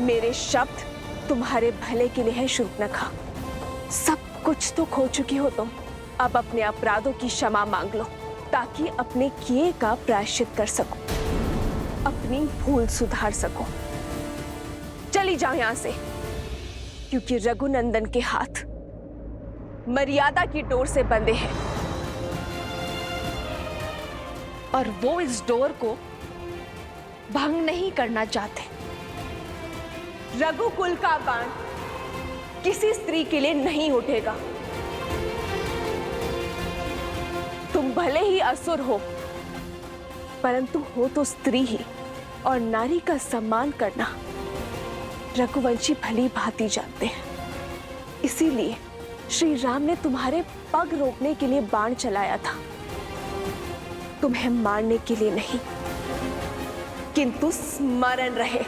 मेरे शब्द तुम्हारे भले के लिए है शूर्पणखा। सब कुछ तो खो चुकी हो तुम, अब अपने अपराधों की क्षमा मांग लो ताकि अपने किए का प्रायश्चित कर सको, अपनी भूल सुधार सको। चली जाओ यहां से, क्योंकि रघुनंदन के हाथ मर्यादा की डोर से बंधे हैं और वो इस डोर को भंग नहीं करना चाहते। रघुकुल का बाण किसी स्त्री के लिए नहीं उठेगा। तुम भले ही असुर हो, परंतु हो तो स्त्री ही, और नारी का सम्मान करना रघुवंशी भली भांति जानते हैं। इसीलिए श्री राम ने तुम्हारे पग रोकने के लिए बाण चलाया था, तुम्हें मारने के लिए नहीं, किंतु स्मरण रहे।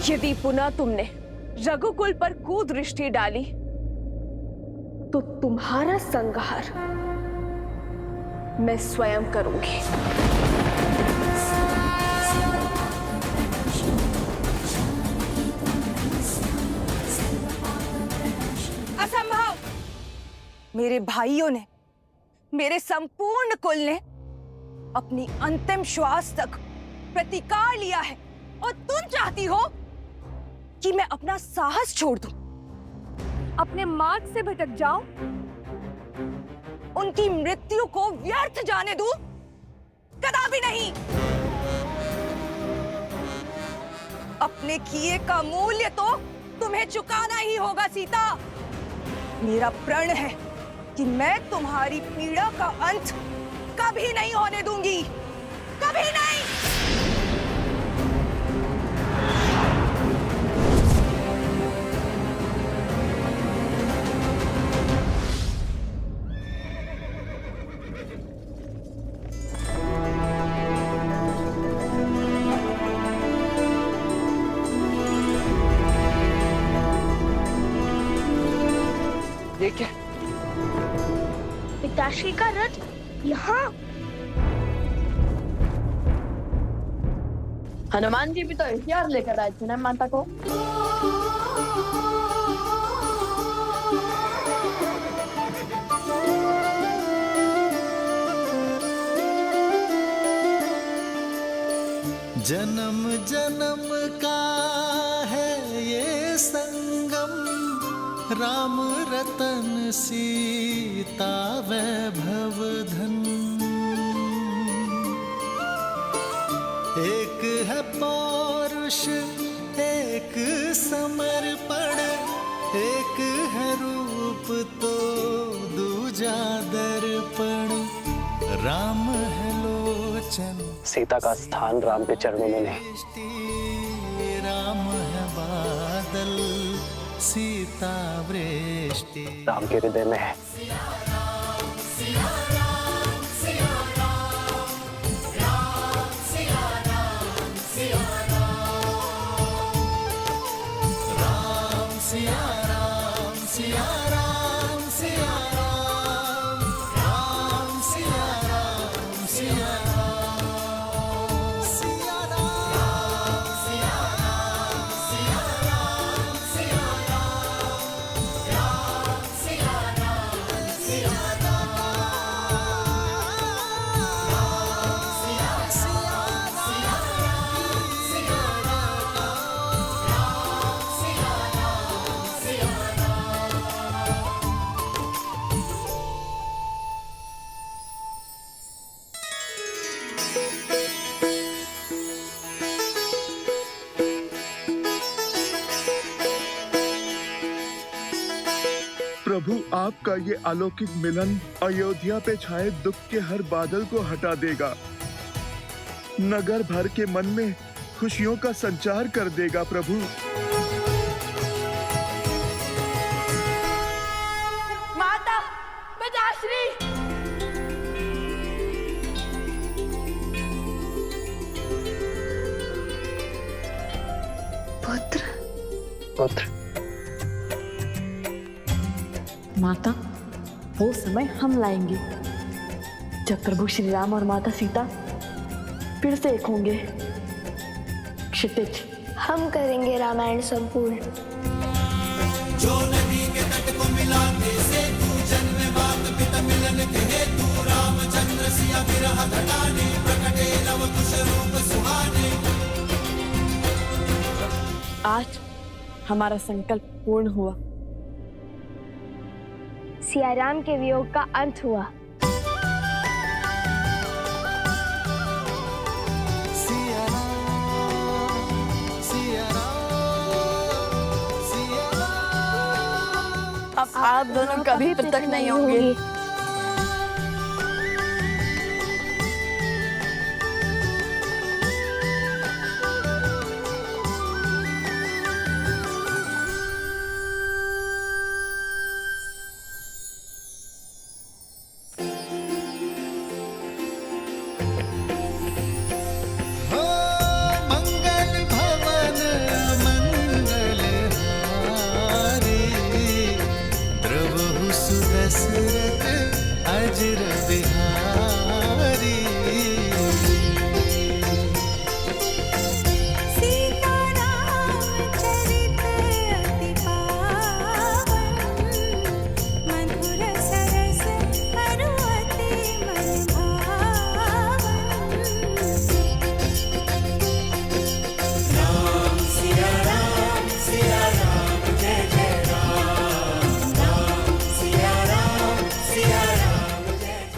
यदि पुनः तुमने रघुकुल पर कुदृष्टि डाली तो तुम्हारा संहार मैं स्वयं करूंगी। असंभव! मेरे भाइयों ने, मेरे संपूर्ण कुल ने अपनी अंतिम श्वास तक प्रतिकार लिया है, और तुम चाहती हो कि मैं अपना साहस छोड़ दूं, अपने मार्ग से भटक जाऊं, उनकी मृत्यु को व्यर्थ जाने दूं? कदापि नहीं। अपने किए का मूल्य तो तुम्हें चुकाना ही होगा सीता। मेरा प्रण है कि मैं तुम्हारी पीड़ा का अंत कभी नहीं होने दूंगी, कभी नहीं। ये क्या? पिताश्री का रथ यहाँ? हनुमान जी भी तो हथियार लेकर आए थे ना माता को। जन्म जन्म का है ये संगम, राम रतन सीता वैभव धन। एक है पौरुष एक समर्पण, एक है रूप तो दूजा दर्पण। राम है लोचन, सीता का स्थान राम के चरणों में नहीं। राम है बादल, सीता वृष्टि। राम के हृदय में है। प्रभु, आपका ये अलौकिक मिलन अयोध्या पे छाए दुख के हर बादल को हटा देगा, नगर भर के मन में खुशियों का संचार कर देगा। प्रभु, माता पिताश्री, पुत्र। माता, वो समय हम लाएंगे जब प्रभु श्री राम और माता सीता फिर से एक होंगे। क्षितिज, हम करेंगे रामायण संपूर्ण। जो नदी के तट को मिलाते से तू जन्म बात पिता मिलन के हेतु रामचंद्र सिया विरह घटाने प्रकटे नव कुश रूप सुहाने। आज हमारा संकल्प पूर्ण हुआ। सिया राम के वियोग का अंत हुआ। सिया राम, सिया राम, सिया राम। अब आप दोनों कभी पृथक नहीं होंगे। हो मंगल भवन मंगल हारी द्रवहु सुदशरथ अजर बिहारी। सीताराम चरित अति पावन मधुर सरस अरुअति मन भावन।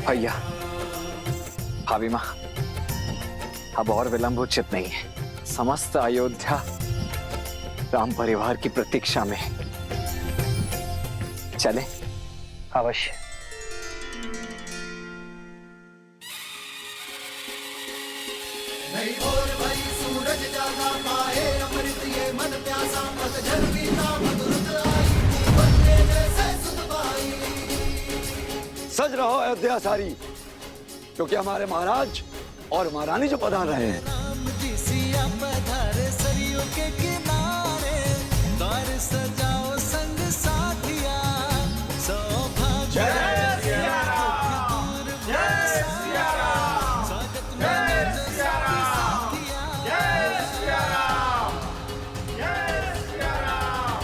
भैया, भाभी माँ, अब और विलंब उचित नहीं है। समस्त अयोध्या राम परिवार की प्रतीक्षा में है। चले। अवश्य। नहीं और भाई सूरज जागा पाए अमृत ये मन प्यासा पतझड़ बीता मधुरत आई बंदे जैसे सुध पाई। सज रहो अयोध्या सारी, क्योंकि हमारे महाराज और महारानी जो पधार रहे हैं। राम जी सिया पधारे सरयू के किनारे द्वार सजाओ संग साथिया सौभाग्य। जय सिया राम, जय सिया राम, स्वागत में जय सिया राम, जय सिया राम, जय सिया राम।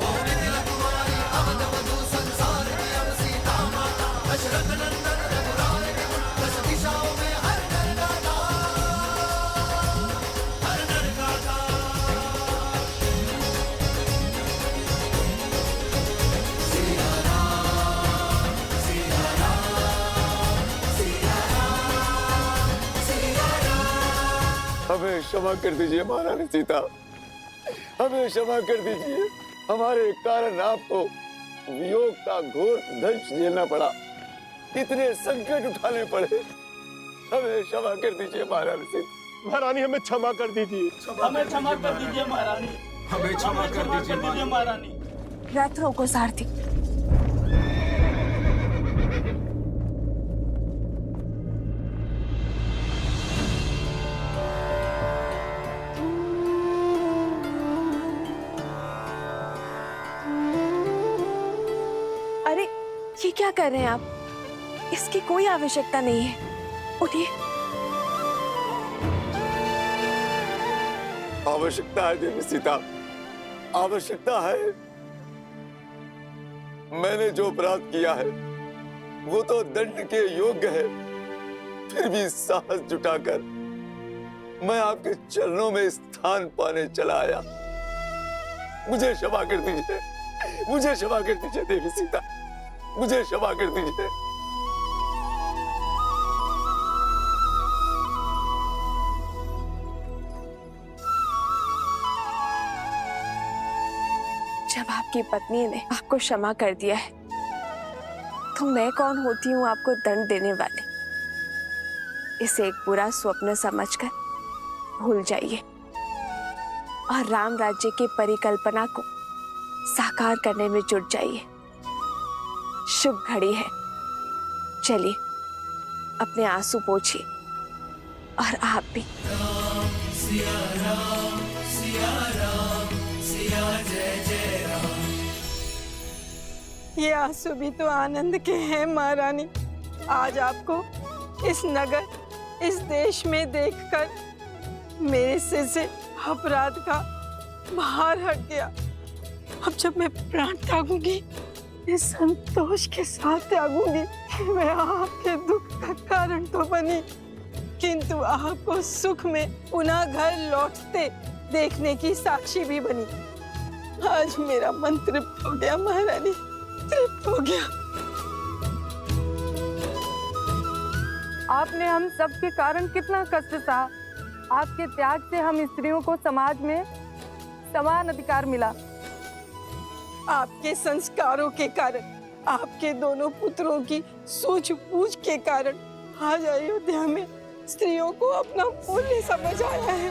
मोहन तिलक कुमारी अवध वधु संसार की अब सीता माता दशरथ नंदन रघुराय के गुण दस दिशाओं में हर नर गाता, हर नर गाता। सिया राम, सिया राम, सिया राम, सिया राम। हमें क्षमा कर दीजिए महारानी सीता, हमें क्षमा कर दीजिए। हमारे कारण आपको वियोग का घोर दंश झेलना पड़ा, इतने संकट उठाने पड़े। हमें क्षमा कर दीजिए महारानी सीता। महारानी हमें क्षमा कर दीजिए। हमें क्षमा कर दीजिए महारानी। हमें क्षमा कर दीजिए महारानी। रथ रोको सारथी। अरे ये क्या कर रहे हैं आप? इसकी कोई आवश्यकता नहीं है। उठिए। आवश्यकता है देवी सीता, आवश्यकता है। मैंने जो अपराध किया है वो तो दंड के योग्य है, फिर भी साहस जुटाकर मैं आपके चरणों में स्थान पाने चला आया। मुझे क्षमा कर दीजिए, मुझे क्षमा कर दीजिए देवी सीता, मुझे क्षमा कर दीजिए। जब आपकी पत्नी ने आपको क्षमा कर दिया है तो मैं कौन होती हूँ आपको दंड देने वाली? इसे एक बुरा स्वप्न समझकर भूल जाइए और राम राज्य की परिकल्पना को साकार करने में जुट जाइए। शुभ घड़ी है। चलिए अपने आंसू पोंछिए और आप भी। सिया राम, सिया राम, सिया ये आंसू भी तो आनंद के हैं महारानी। आज आपको इस नगर, इस देश में देखकर मेरे सिर से अपराध का भार हट गया। अब जब मैं प्राण त्यागूंगी, इस संतोष के साथ त्यागूंगी कि मैं आपके दुख का कारण तो बनी, किंतु आपको सुख में पुनः घर लौटते देखने की साक्षी भी बनी। आज मेरा मन तृप्त हो गया महारानी, तृप्त हो गया। आपने हम सब के कारण कितना कष्ट सहा। आपके त्याग से हम स्त्रियों को समाज में समान अधिकार मिला। आपके संस्कारों के कारण, आपके दोनों पुत्रों की सूझबूझ के कारण आज अयोध्या में स्त्रियों को अपना मूल्य समझ आया है।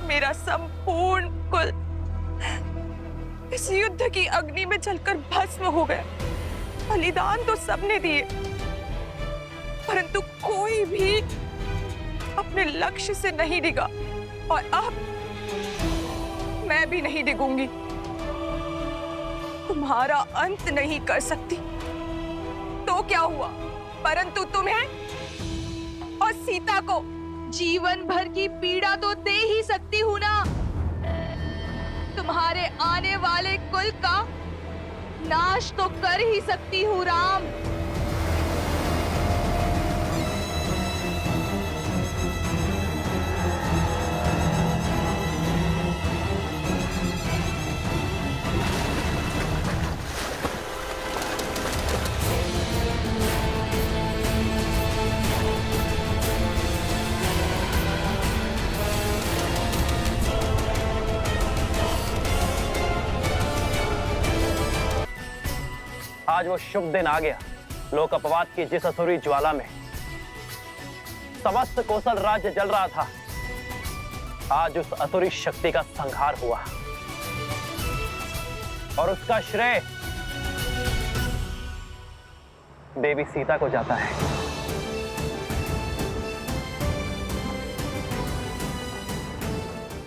मेरा संपूर्ण कुल इस युद्ध की अग्नि में जलकर भस्म हो गया। बलिदान तो सबने दिए, परंतु कोई भी अपने लक्ष्य से नहीं डिगा, और अब मैं भी नहीं डिगूंगी। तुम्हारा अंत नहीं कर सकती तो क्या हुआ, परंतु तुम्हें और सीता को जीवन भर की पीड़ा तो दे ही सकती हूं ना। तुम्हारे आने वाले कुल का नाश तो कर ही सकती हूँ राम। आज वो शुभ दिन आ गया। लोक अपवाद की जिस असुरी ज्वाला में समस्त कौशल राज्य जल रहा था, आज उस असुरी शक्ति का संहार हुआ, और उसका श्रेय देवी सीता को जाता है।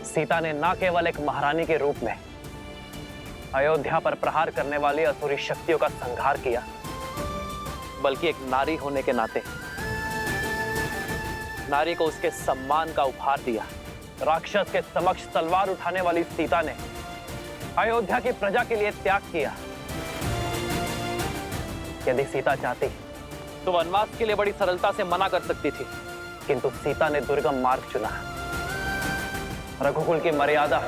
सीता ने न केवल एक महारानी के रूप में अयोध्या पर प्रहार करने वाली असुरी शक्तियों का संहार किया, बल्कि एक नारी होने के नाते नारी को उसके सम्मान का उपहार दिया। राक्षस के समक्ष तलवार उठाने वाली सीता ने अयोध्या की प्रजा के लिए त्याग किया। यदि सीता चाहती तो वनवास के लिए बड़ी सरलता से मना कर सकती थी, किंतु सीता ने दुर्गम मार्ग चुना। रघुकुल की मर्यादा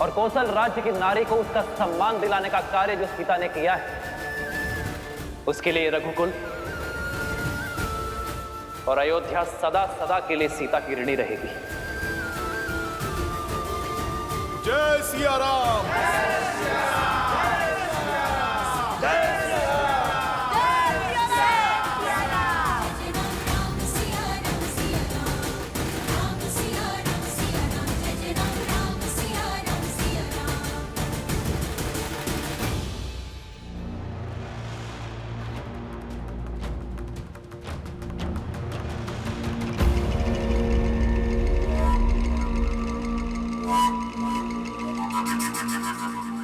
और कौशल राज्य की नारी को उसका सम्मान दिलाने का कार्य जो सीता ने किया है, उसके लिए रघुकुल और अयोध्या सदा सदा के लिए सीता की ऋणी रहेगी। जय सिया राम।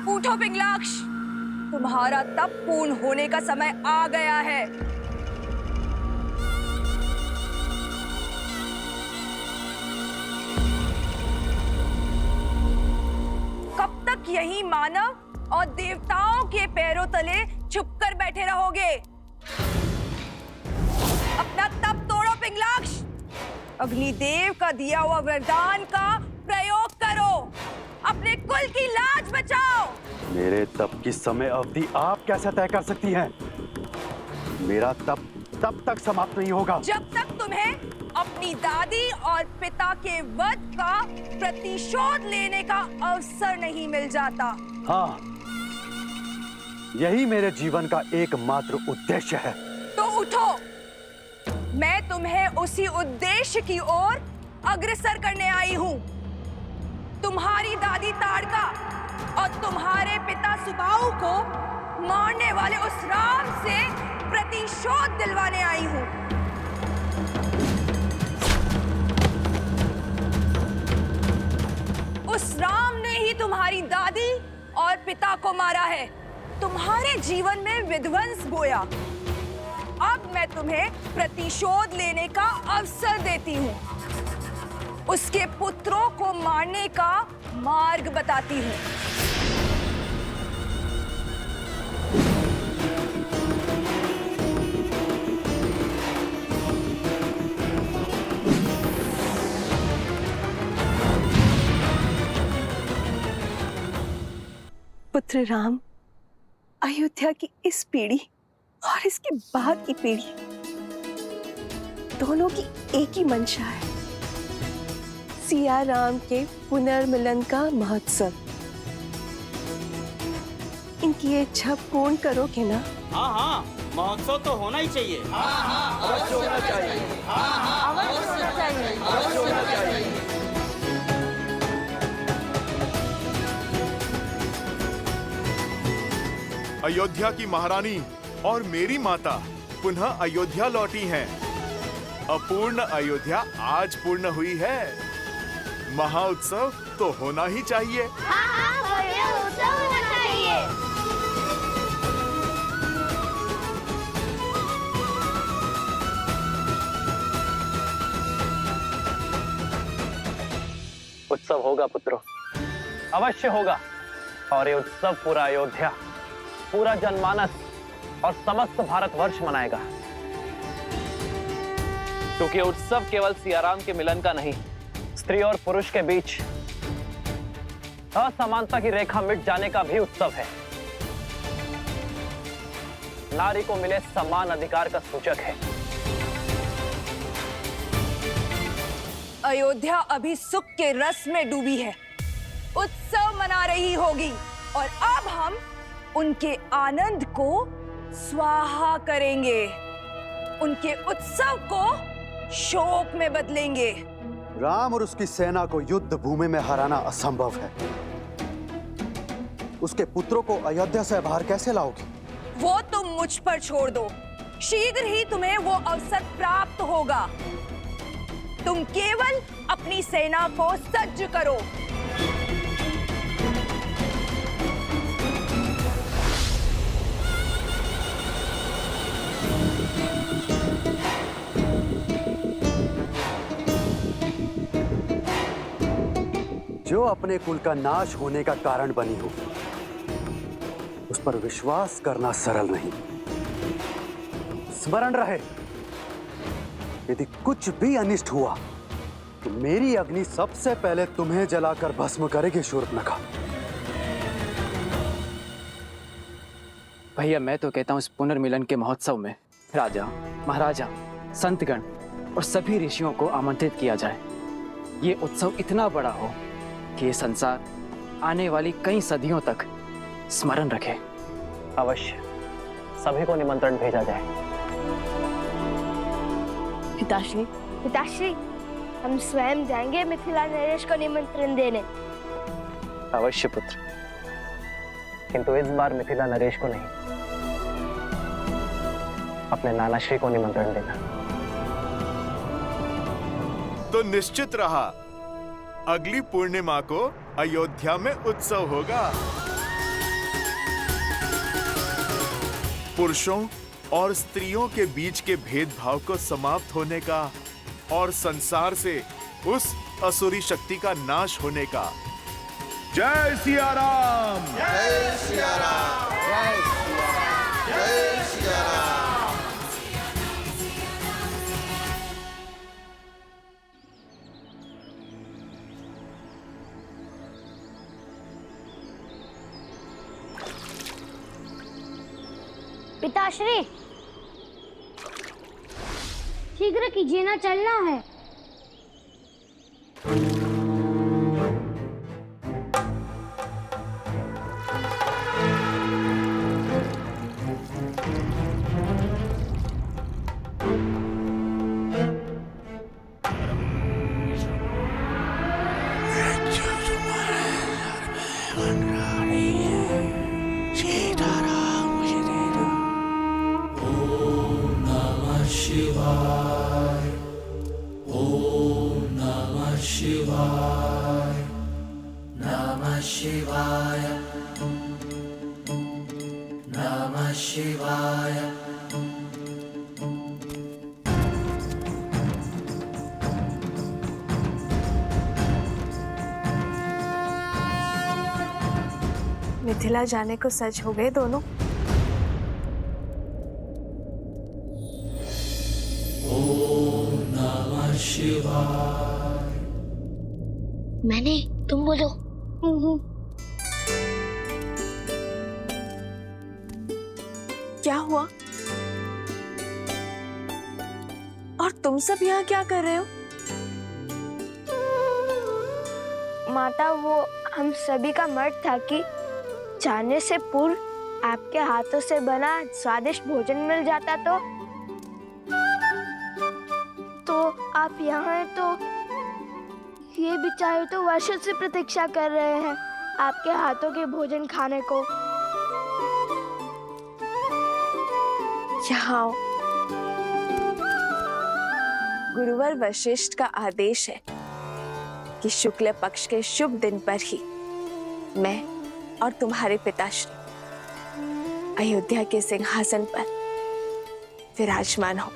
उठो पिंगलाक्ष, तुम्हारा तप पूर्ण होने का समय आ गया है। कब तक यही मानव और देवताओं के पैरों तले छुपकर बैठे रहोगे? अपना तप तोड़ो पिंगलाक्ष, अग्निदेव का दिया हुआ वरदान का प्रयोग करो, अपने कुल की लाज बचाओ। मेरे तप की समय अवधि आप कैसे तय कर सकती हैं? मेरा तप तब तक समाप्त नहीं होगा जब तक तुम्हें अपनी दादी और पिता के वध का प्रतिशोध लेने का अवसर नहीं मिल जाता। हाँ, यही मेरे जीवन का एकमात्र उद्देश्य है। तो उठो, मैं तुम्हें उसी उद्देश्य की ओर अग्रसर करने आई हूँ। तुम्हारी दादी ताड़का और तुम्हारे पिता सुबाहु को मारने वाले उस राम से प्रतिशोध दिलवाने आई हूं। उस राम ने ही तुम्हारी दादी और पिता को मारा है, तुम्हारे जीवन में विध्वंस बोया। अब मैं तुम्हें प्रतिशोध लेने का अवसर देती हूँ, उसके पुत्रों को मारने का मार्ग बताती हूँ। पुत्र राम अयोध्या की इस पीढ़ी और इसके बाद की पीढ़ी दोनों की एक ही मंशा है, सिया राम के पुनर्मिलन का महोत्सव। इनकी ये इच्छा पूर्ण करोगे ना? हाँ हाँ, महोत्सव तो होना ही चाहिए। अवश्य होना चाहिए। अवश्य होना चाहिए। अवश्य होना चाहिए। अयोध्या की महारानी और मेरी माता पुनः अयोध्या लौटी हैं। अपूर्ण अयोध्या आज पूर्ण हुई है। महाउत्सव तो होना ही चाहिए। उत्सव होगा पुत्रों, अवश्य होगा। और ये उत्सव पूरा अयोध्या, पूरा जनमानस और समस्त भारतवर्ष मनाएगा। क्योंकि उत्सव केवल सियाराम के मिलन का नहीं, स्त्री और पुरुष के बीच असमानता की रेखा मिट जाने का भी उत्सव है। नारी को मिले समान अधिकार का सूचक है। अयोध्या अभी सुख के रस में डूबी है, उत्सव मना रही होगी और अब हम उनके आनंद को स्वाहा करेंगे, उनके उत्सव को शोक में बदलेंगे। राम और उसकी सेना को युद्ध भूमि में हराना असंभव है। उसके पुत्रों को अयोध्या से बाहर कैसे लाओगे? वो तुम मुझ पर छोड़ दो, शीघ्र ही तुम्हें वो अवसर प्राप्त होगा। तुम केवल अपनी सेना को सज्ज करो। जो अपने कुल का नाश होने का कारण बनी हो, उस पर विश्वास करना सरल नहीं। स्मरण रहे, यदि कुछ भी अनिष्ट हुआ तो मेरी अग्नि सबसे पहले तुम्हें जलाकर भस्म करेगी शूर्पणखा। भैया मैं तो कहता हूँ इस पुनर्मिलन के महोत्सव में राजा, महाराजा, संतगण और सभी ऋषियों को आमंत्रित किया जाए। ये उत्सव इतना बड़ा हो कि ये संसार आने वाली कई सदियों तक स्मरण रखे। अवश्य सभी को निमंत्रण भेजा जाए। पिताश्री, पिताश्री, हम स्वयं जाएंगे मिथिला नरेश को निमंत्रण देने। अवश्य पुत्र, किंतु इस बार मिथिला नरेश को नहीं, अपने नानाश्री को निमंत्रण देना। तो निश्चित रहा, अगली पूर्णिमा को अयोध्या में उत्सव होगा। पुरुषों और स्त्रियों के बीच के भेदभाव को समाप्त होने का और संसार से उस असुरी शक्ति का नाश होने का। जय सिया राम! जय सिया राम! जय सिया राम! जय सिया राम! पिताश्री, शीघ्र कीजिए ना, चलना है। शिवाय ओम नमः शिवाय नमः शिवाय नमः शिवाय मिथिला जाने को सच हो गए दोनों। ओम नमः शिवाय। मैंने, तुम बोलो। क्या हुआ? और तुम सब यहाँ क्या कर रहे हो? माता, वो हम सभी का मत था कि जाने से पूर्व आपके हाथों से बना स्वादिष्ट भोजन मिल जाता तो आप यहाँ हैं तो ये भी चाहे तो वर्षों से प्रतीक्षा कर रहे हैं आपके हाथों के भोजन खाने को। यहाँ आओ। गुरुवर वशिष्ठ का आदेश है कि शुक्ल पक्ष के शुभ दिन पर ही मैं और तुम्हारे पिताश्री अयोध्या के सिंहासन पर विराजमान हो।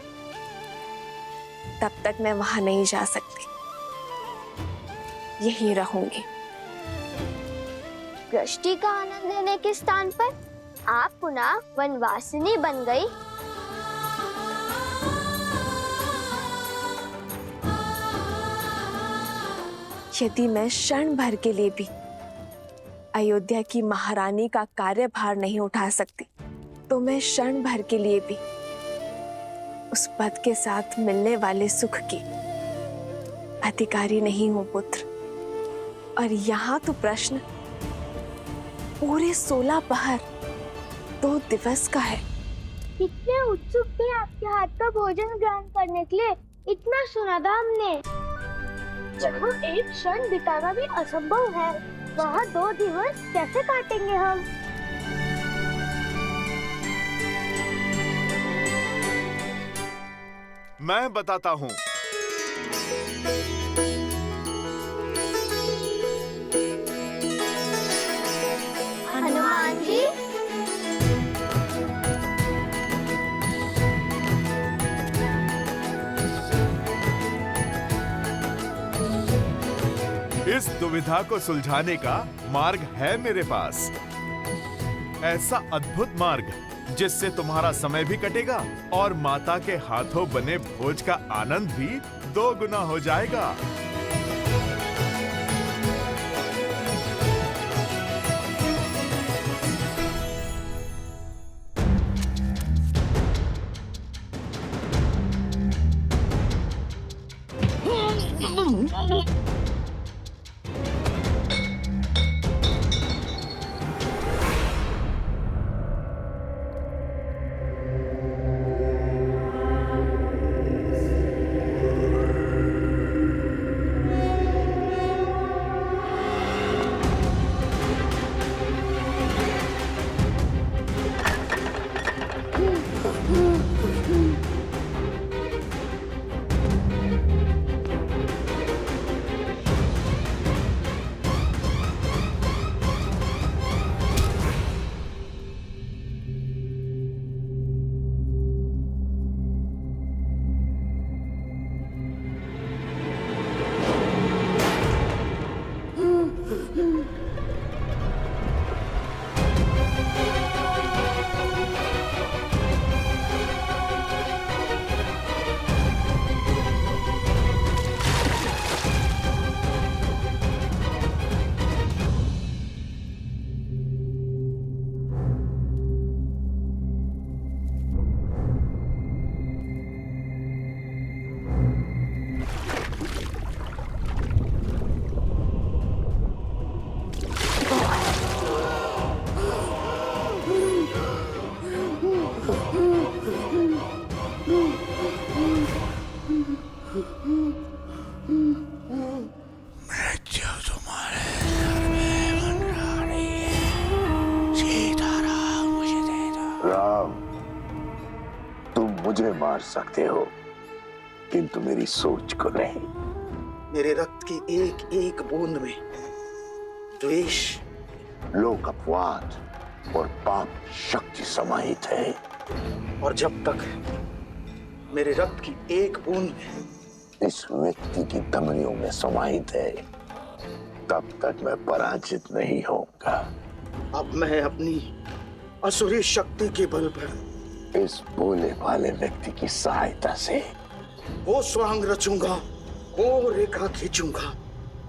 तब तक मैं वहां नहीं जा सकती, यहीं रहूंगी। दृष्टि का आनंद लेने के स्थान पर आप पुनः वनवासिनी बन गई। यदि मैं क्षण भर के लिए भी अयोध्या की महारानी का कार्यभार नहीं उठा सकती, तो मैं क्षण भर के लिए भी उस पद के साथ मिलने वाले सुख की अधिकारी नहीं हूं पुत्र। और यहाँ तो प्रश्न पूरे 16 पहर 2 दिवस का है। कितने उत्सुक थे आपके हाथ का भोजन ग्रहण करने के लिए। इतना सुना था हमने। जहाँ एक क्षण बिताना भी असंभव है, वहाँ 2 दिवस कैसे काटेंगे हम? मैं बताता हूँ। हनुमान जी, इस दुविधा को सुलझाने का मार्ग है मेरे पास। ऐसा अद्भुत मार्ग जिससे तुम्हारा समय भी कटेगा और माता के हाथों बने भोज का आनंद भी 2 गुना हो जाएगा। मुझे मार सकते हो, किंतु मेरी सोच को नहीं। मेरे रक्त की एक एक बूंद में द्वेष, लोक अपवाद और पाप शक्ति समाहित है। और जब तक मेरे रक्त की एक बूंद में इस व्यक्ति की धमनियों में समाहित है, तब तक मैं पराजित नहीं होऊंगा। अब मैं अपनी असुरी शक्ति के बल पर इस भोले भाले व्यक्ति की सहायता से वो स्वांग रचूंगा, वो रेखा खींचूंगा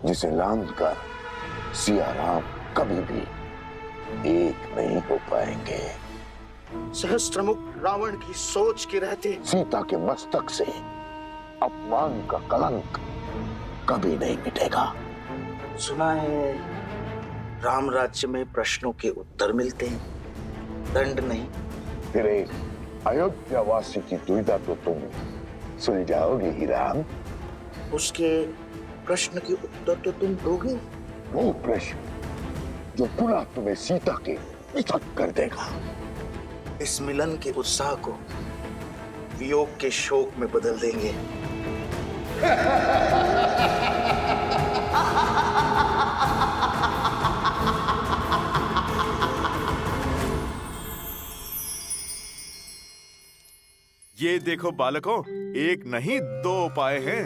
जिसे लांघ कर सिया राम कभी भी एक नहीं हो पाएंगे। सहस्त्रमुख रावण की सोच के रहते सीता के मस्तक से अपमान का कलंक कभी नहीं मिटेगा। सुना है राम राज्य में प्रश्नों के उत्तर मिलते हैं, दंड नहीं। फिर एक अयोध्यावासी की दुविधा तो तुम सुलझाओगे ही राम। उसके प्रश्न के उत्तर तो तुम दोगे। वो प्रश्न जो पुनः तुम्हें सीता के पृथक कर देगा। इस मिलन के उत्साह को वियोग के शोक में बदल देंगे। ये देखो बालकों, एक नहीं दो उपाय हैं।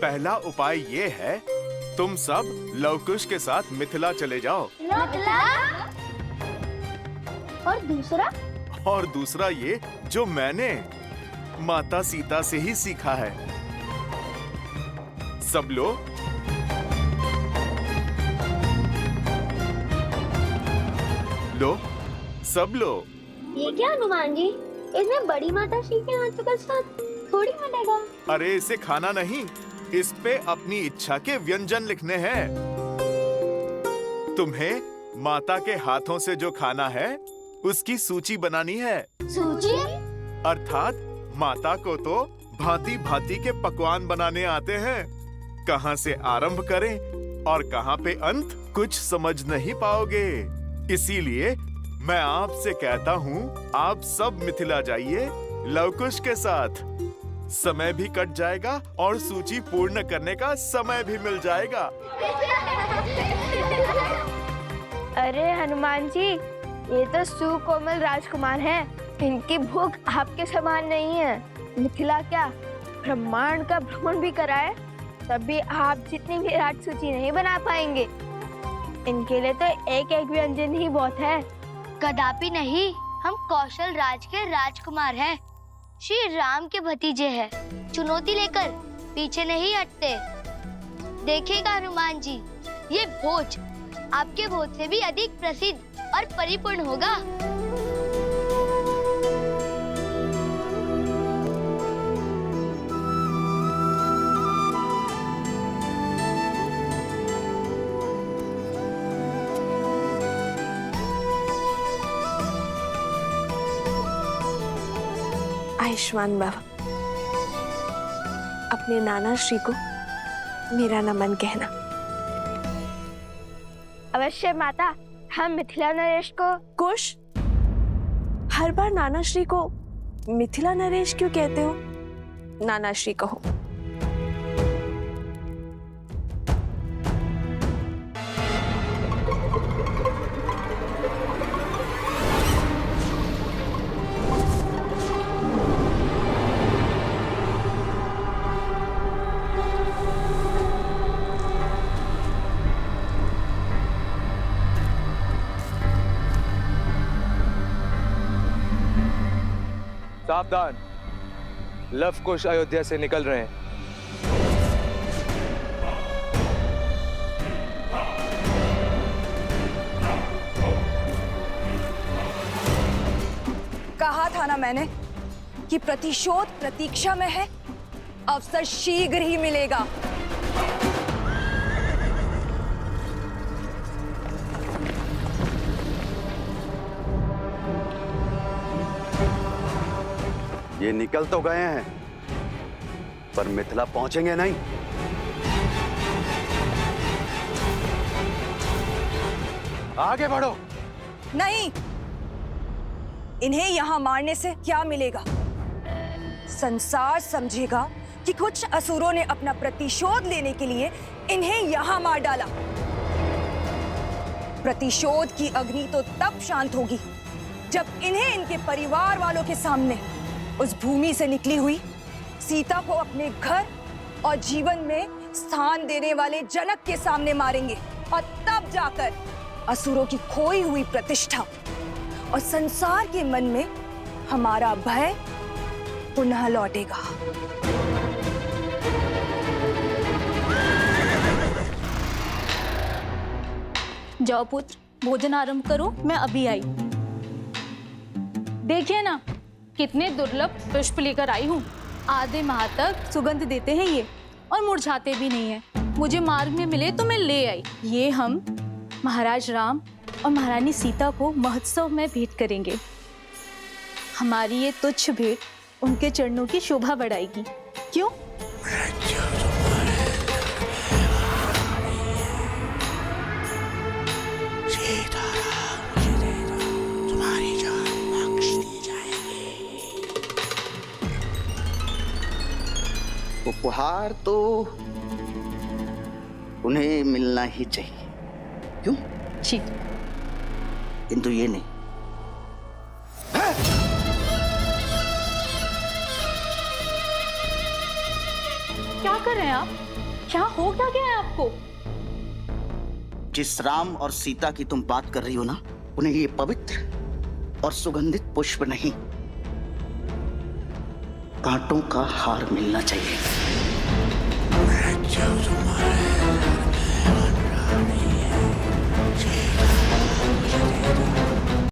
पहला उपाय ये है, तुम सब लवकुश के साथ मिथिला चले जाओ। मिथिला? और दूसरा? और दूसरा ये जो मैंने माता सीता से ही सीखा है। सब लो। लो, सब लो। ये क्या हनुमान जी, इसमें बड़ी माता श्री के हाथों का साथ थोड़ी मिलेगा। अरे इसे खाना नहीं, इस पे अपनी इच्छा के व्यंजन लिखने हैं। तुम्हें माता के हाथों से जो खाना है उसकी सूची बनानी है। सूची? अर्थात माता को तो भांति भांति के पकवान बनाने आते हैं। कहाँ से आरंभ करें और कहाँ पे अंत, कुछ समझ नहीं पाओगे। इसीलिए मैं आपसे कहता हूँ, आप सब मिथिला जाइए लवकुश के साथ। समय भी कट जाएगा और सूची पूर्ण करने का समय भी मिल जाएगा। अरे हनुमान जी, ये तो सुकोमल राजकुमार हैं। इनकी भूख आपके समान नहीं है। मिथिला क्या, ब्रह्मांड का भ्रमण भी कराए तब भी आप जितनी विराट सूची नहीं बना पाएंगे। इनके लिए तो एक एक व्यंजन ही बहुत है। कदापि नहीं, हम कौशल राज के राजकुमार हैं, श्री राम के भतीजे हैं। चुनौती लेकर पीछे नहीं हटते। देखिएगा हनुमान जी, ये भोज आपके भोज से भी अधिक प्रसिद्ध और परिपूर्ण होगा। आयुष्मान भव। अपने नाना श्री को मेरा नमन कहना। अवश्य माता, हम मिथिला नरेश को। कुश, हर बार नाना श्री को मिथिला नरेश क्यों कहते हो? नाना श्री कहो। सावधान, लवकुश अयोध्या से निकल रहे हैं। कहा था ना मैंने कि प्रतिशोध प्रतीक्षा में है, अवसर शीघ्र ही मिलेगा। ये निकल तो गए हैं, पर मिथिला पहुंचेंगे नहीं। आगे बढ़ो। नहीं, इन्हें यहाँ मारने से क्या मिलेगा? संसार समझेगा कि कुछ असुरों ने अपना प्रतिशोध लेने के लिए इन्हें यहाँ मार डाला। प्रतिशोध की अग्नि तो तब शांत होगी जब इन्हें इनके परिवार वालों के सामने उस भूमि से निकली हुई सीता को अपने घर और जीवन में स्थान देने वाले जनक के सामने मारेंगे, और तब जाकर असुरों की खोई हुई प्रतिष्ठा और संसार के मन में हमारा भय पुनः लौटेगा। जाओ पुत्र, भोजन आरंभ करो, मैं अभी आई। देखिए ना कितने दुर्लभ पुष्प लेकर आई हूँ। आधे माह तक सुगंध देते हैं ये और मुरझाते भी नहीं है। मुझे मार्ग में मिले तो मैं ले आई। ये हम महाराज राम और महारानी सीता को महोत्सव में भेंट करेंगे। हमारी ये तुच्छ भेंट उनके चरणों की शोभा बढ़ाएगी। क्यों? उपहार तो उन्हें मिलना ही चाहिए, क्यों? जी। किंतु ये नहीं। क्या कर रहे हैं आप? क्या हो क्या गया है आपको? जिस राम और सीता की तुम बात कर रही हो ना, उन्हें ये पवित्र और सुगंधित पुष्प नहीं, कांटों का हार मिलना चाहिए।